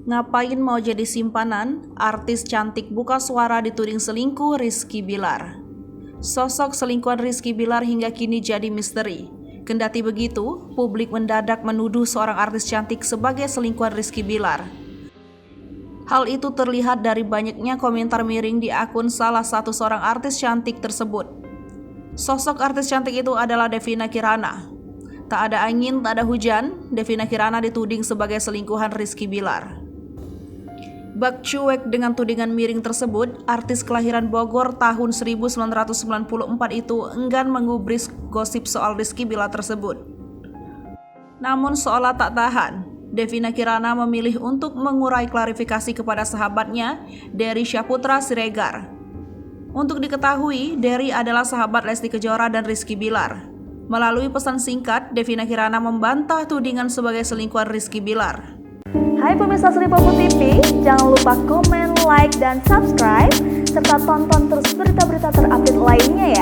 Ngapain mau jadi simpanan? Artis cantik buka suara dituding selingkuh Rizky Bilar. Sosok selingkuhan Rizky Bilar hingga kini jadi misteri. Kendati begitu, publik mendadak menuduh seorang artis cantik sebagai selingkuhan Rizky Bilar. Hal itu terlihat dari banyaknya komentar miring di akun salah satu seorang artis cantik tersebut. Sosok artis cantik itu adalah Devina Kirana. Tak ada angin, tak ada hujan, Devina Kirana dituding sebagai selingkuhan Rizky Bilar. Bak cuek dengan tudingan miring tersebut, artis kelahiran Bogor tahun 1994 itu enggan mengubris gosip soal Rizky Bilar tersebut. Namun seolah tak tahan, Devina Kirana memilih untuk mengurai klarifikasi kepada sahabatnya, Dery Syaputra Siregar. Untuk diketahui, Dery adalah sahabat Lesti Kejora dan Rizky Bilar. Melalui pesan singkat, Devina Kirana membantah tudingan sebagai selingkuhan Rizky Bilar. Hai pemirsa Sri Popo TV, jangan lupa komen, like, dan subscribe, serta tonton terus berita-berita terupdate lainnya ya.